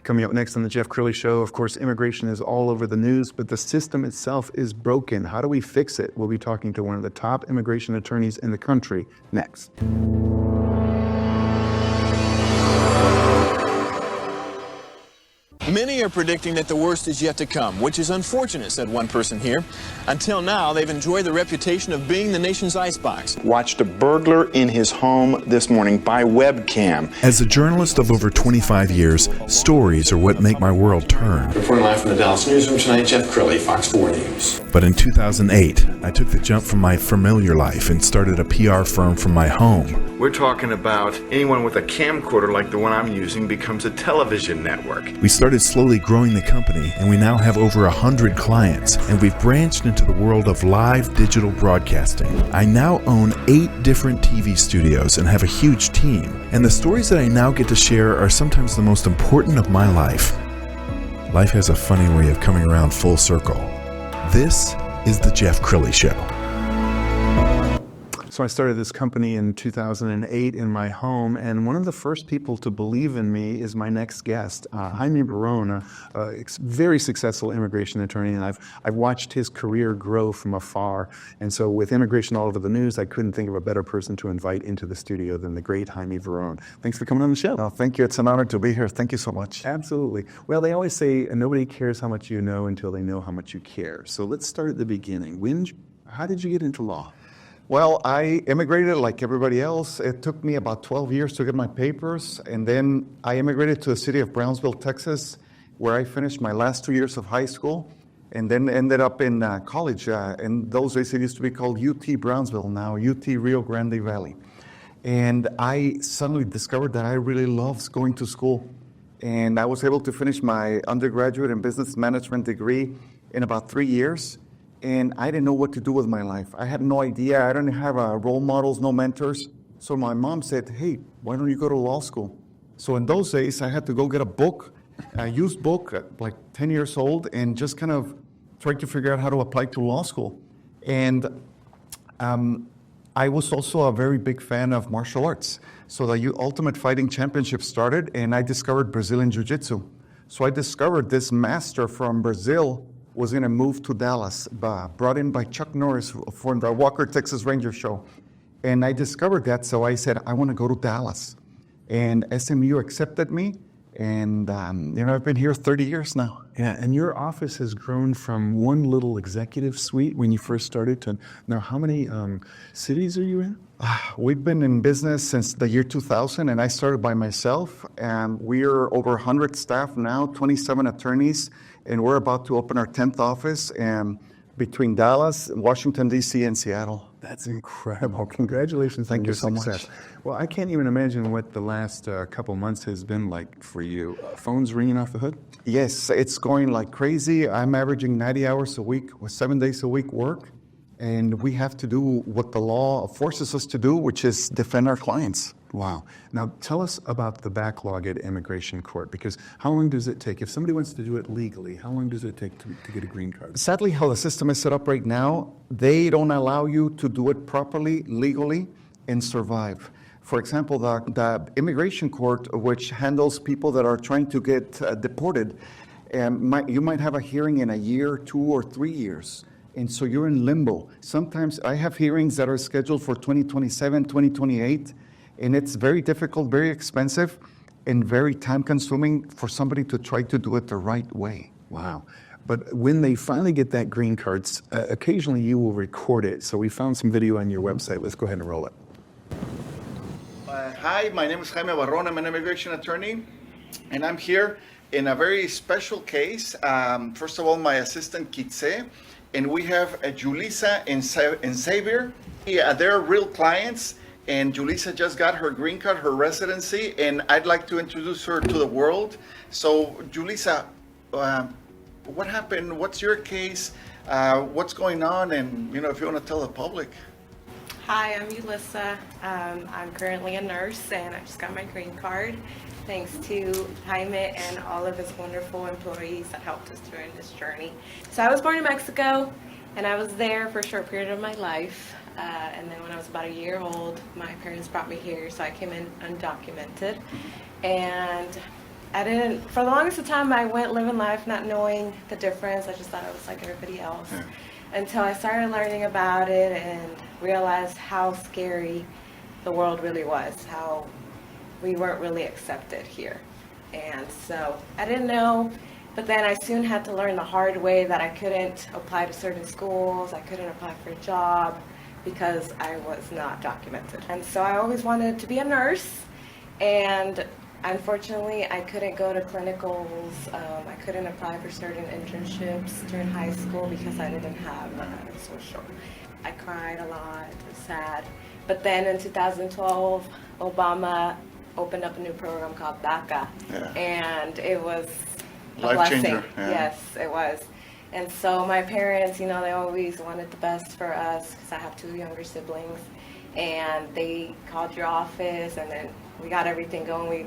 Coming up next on the Jeff Crilley Show, of course, immigration is all over the news, but the system itself is broken. How do we fix it? We'll be talking to one of the top immigration attorneys in the country next. Many are predicting that the worst is yet to come, which is unfortunate, said one person here. Until now, they've enjoyed the reputation of being the nation's icebox. Watched a burglar in his home this morning by webcam. As a journalist of over 25 years, stories are what make my world turn. Reporting live from the Dallas newsroom tonight, Jeff Crilley, Fox 4 News. But in 2008, I took the jump from my familiar life and started a PR firm from my home. We're talking about anyone with a camcorder like the one I'm using becomes a television network. We started slowly growing the company, and we now have over 100 clients, and we've branched into the world of live digital broadcasting. I now own 8 different TV studios and have a huge team, and the stories that I now get to share are sometimes the most important of my life. Life has a funny way of coming around full circle. This is the Jeff Crilley Show. So I started this company in 2008 in my home, and one of the first people to believe in me is my next guest, Jaime Barron, a very successful immigration attorney, and I've watched his career grow from afar. And so with immigration all over the news, I couldn't think of a better person to invite into the studio than the great Jaime Barron. Thanks for coming on the show. Oh, thank you. It's an honor to be here. Thank you so much. Absolutely. Well, they always say nobody cares how much you know until they know how much you care. So let's start at the beginning. How did you get into law? Well, I immigrated like everybody else. It took me about 12 years to get my papers, and then I immigrated to the city of Brownsville, Texas, where I finished my last 2 years of high school, and then ended up in college. In those days, it used to be called UT Brownsville, now UT Rio Grande Valley. And I suddenly discovered that I really loved going to school, and I was able to finish my undergraduate and business management degree in about 3 years. And I didn't know what to do with my life. I had no idea. I didn't have role models, no mentors. So my mom said, hey, why don't you go to law school? So in those days, I had to go get a book, a used book, like 10 years old, and just kind of try to figure out how to apply to law school. And I was also a very big fan of martial arts. So the Ultimate Fighting Championship started, and I discovered Brazilian Jiu-Jitsu. So I discovered this master from Brazil was going to move to Dallas, brought in by Chuck Norris for the Walker, Texas Ranger show. And I discovered that, so I said, I want to go to Dallas. And SMU accepted me, and I've been here 30 years now. Yeah, and your office has grown from one little executive suite when you first started to now how many cities are you in? We've been in business since the year 2000, and I started by myself. And we're over 100 staff now, 27 attorneys, and we're about to open our 10th office between Dallas, Washington, D.C., and Seattle. That's incredible. Congratulations on your success. Much. Well, I can't even imagine what the last couple months has been like for you. Phones ringing off the hood? Yes, it's going like crazy. I'm averaging 90 hours a week with 7 days a week work. And we have to do what the law forces us to do, which is defend our clients. Wow. Now, tell us about the backlog at immigration court, because how long does it take? If somebody wants to do it legally, how long does it take to get a green card? Sadly, how the system is set up right now, they don't allow you to do it properly, legally, and survive. For example, the immigration court, which handles people that are trying to get deported, you might have a hearing in a year, 2 or 3 years. And so you're in limbo. Sometimes I have hearings that are scheduled for 2027, 2028, and it's very difficult, very expensive, and very time-consuming for somebody to try to do it the right way. Wow. But when they finally get that green card, occasionally you will record it. So we found some video on your website. Let's go ahead and roll it. Hi, my name is Jaime Barron. I'm an immigration attorney, and I'm here in a very special case. First of all, my assistant, Kitse, and we have Julissa and Xavier. Yeah, they're real clients, and Julissa just got her green card, her residency, and I'd like to introduce her to the world. So, Julissa, what happened? What's your case? What's going on? And, if you want to tell the public. Hi, I'm Julissa. I'm currently a nurse, and I just got my green card. Thanks to Jaime and all of his wonderful employees that helped us during this journey. So I was born in Mexico, and I was there for a short period of my life. And then when I was about a year old, my parents brought me here, so I came in undocumented. And I didn't, for the longest of time, I went living life not knowing the difference. I just thought I was like everybody else. Yeah. Until I started learning about it and realized how scary the world really was, how we weren't really accepted here. And so I didn't know, but then I soon had to learn the hard way that I couldn't apply to certain schools, I couldn't apply for a job because I was not documented. And so I always wanted to be a nurse, and unfortunately I couldn't go to clinicals, I couldn't apply for certain internships during high school because I didn't have a social. I cried a lot, it was sad. But then in 2012, Obama opened up a new program called DACA, and it was a Life blessing. changer, yeah. Yes, it was. And so my parents, they always wanted the best for us because I have 2 younger siblings, and they called your office, and then we got everything going. We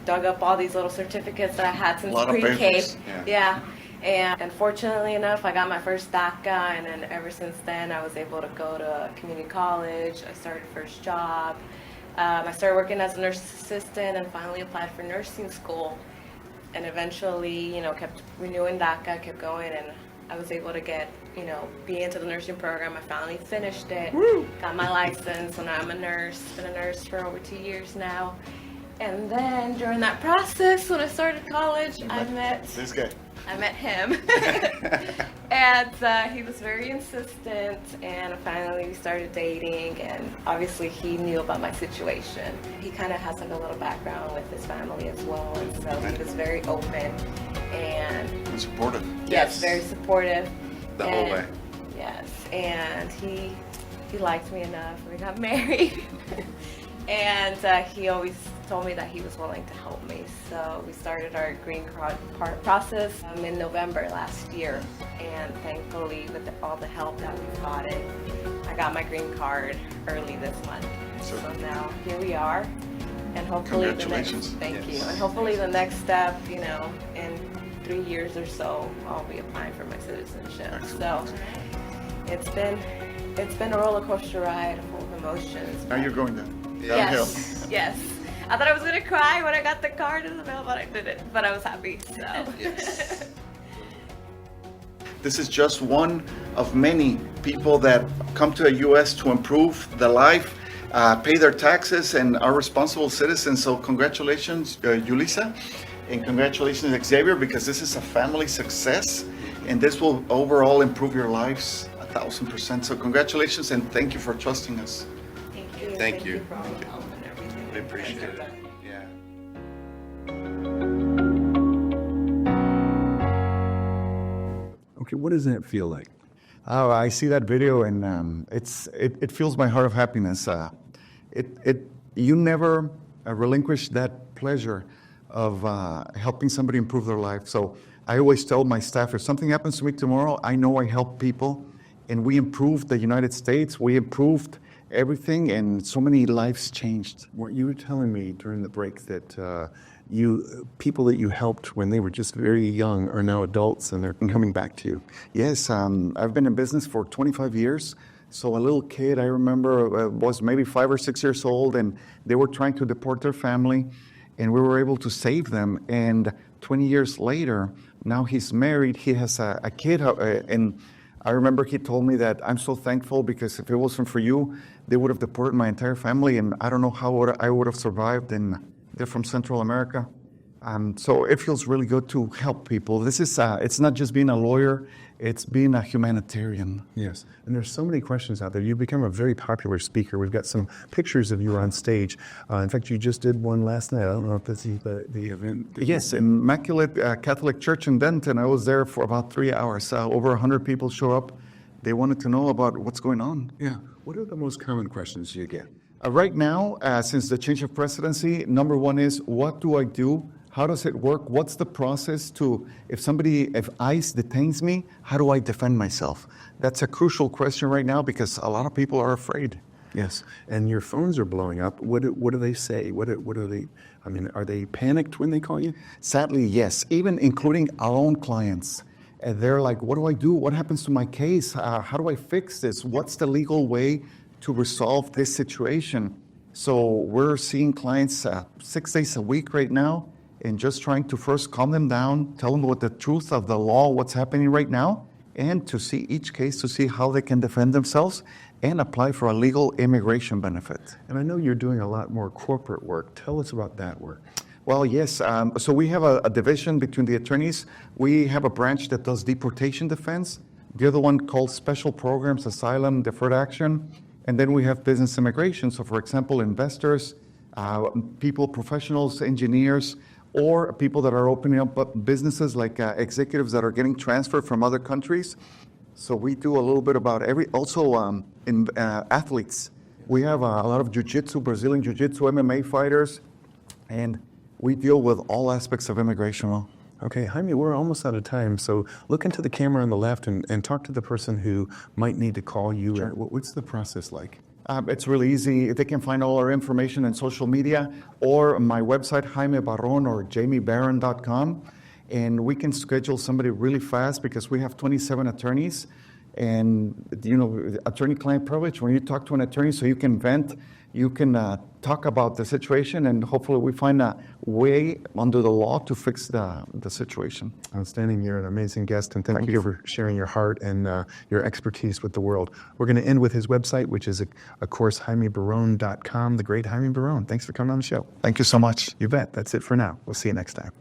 dug up all these little certificates that I had since pre-K. Papers, Yeah. And fortunately enough, I got my first DACA, and then ever since then, I was able to go to community college. I started first job. I started working as a nurse assistant and finally applied for nursing school. And eventually, kept renewing DACA, kept going, and I was able to get, be into the nursing program. I finally finished it, got my license, so now I'm a nurse. Been a nurse for over 2 years now. And then during that process, when I started college, I met him, and he was very insistent, and finally we started dating, and obviously he knew about my situation. He kind of has like a little background with his family as well, and so he was very open and supportive. Yes, very supportive. The whole way. Yes, and he liked me enough. We got married. And he always told me that he was willing to help me. So we started our green card process in November last year. And thankfully, with all the help that we've gotten, I got my green card early this month. So now here we are. And hopefully Congratulations. Thank you. And hopefully the next step, in 3 years or so, I'll be applying for my citizenship. Excellent. So it's been a roller coaster ride full of emotions. Now you're going downhill. Yes. I thought I was gonna cry when I got the card in the mail, but I didn't. But I was happy. So. Yes. This is just one of many people that come to the U.S. to improve their life, pay their taxes, and are responsible citizens. So congratulations, Yulisa, and congratulations, Xavier, because this is a family success, and this will overall improve your lives 1,000%. So congratulations, and thank you for trusting us. Thank you for all the help and everything. We appreciate it. Yeah. Okay, what does that feel like? Oh, I see that video, and it fills my heart of happiness. You never relinquish that pleasure of helping somebody improve their life. So I always tell my staff, if something happens to me tomorrow, I know I help people, and we improved the United States. We improved everything, and so many lives changed. You were telling me during the break that people that you helped when they were just very young are now adults and they're coming back to you. Yes, I've been in business for 25 years. So a little kid, I remember, was maybe 5 or 6 years old, and they were trying to deport their family, and we were able to save them. And 20 years later, now he's married, he has a kid, and I remember he told me that I'm so thankful because if it wasn't for you, they would have deported my entire family, and I don't know how I would have survived. And they're from Central America. So it feels really good to help people. This is, it's not just being a lawyer, it's being a humanitarian. Yes, and there's so many questions out there. You've become a very popular speaker. We've got some pictures of you on stage. In fact, you just did one last night. I don't know if this is the event. Yes, Immaculate Catholic Church in Denton. I was there for about 3 hours. Over 100 people show up. They wanted to know about what's going on. Yeah. What are the most common questions you get? Right now, since the change of presidency, number one is, what do I do? How does it work? What's the process if ICE detains me, how do I defend myself? That's a crucial question right now because a lot of people are afraid. Yes, and your phones are blowing up. What do they say? What are they? I mean, are they panicked when they call you? Sadly, yes. Even including our own clients, they're like, "What do I do? What happens to my case? How do I fix this? What's the legal way to resolve this situation?" So we're seeing clients 6 days a week right now, and just trying to first calm them down, tell them what the truth of the law, what's happening right now, and to see each case to see how they can defend themselves and apply for a legal immigration benefit. And I know you're doing a lot more corporate work. Tell us about that work. Well, yes. So we have a division between the attorneys. We have a branch that does deportation defense. The other one called special programs, asylum, deferred action. And then we have business immigration. So, for example, investors, people, professionals, engineers, or people that are opening up businesses like executives that are getting transferred from other countries. So we do a little bit about also in athletes. We have a lot of jiu-jitsu, Brazilian jiu-jitsu, MMA fighters, and we deal with all aspects of immigration. Okay, Jaime, we're almost out of time, so look into the camera on the left and talk to the person who might need to call you. Sure. What's the process like? It's really easy. They can find all our information on social media or my website, Jaime Barron or JaimeBarron.com. And we can schedule somebody really fast because we have 27 attorneys. And, attorney-client privilege, when you talk to an attorney so you can vent, you can talk about the situation, and hopefully we find a way under the law to fix the situation. Outstanding. You're an amazing guest, and thank you for sharing your heart and your expertise with the world. We're going to end with his website, which is, of course, JaimeBarron.com, the great Jaime Barron. Thanks for coming on the show. Thank you so much. You bet. That's it for now. We'll see you next time.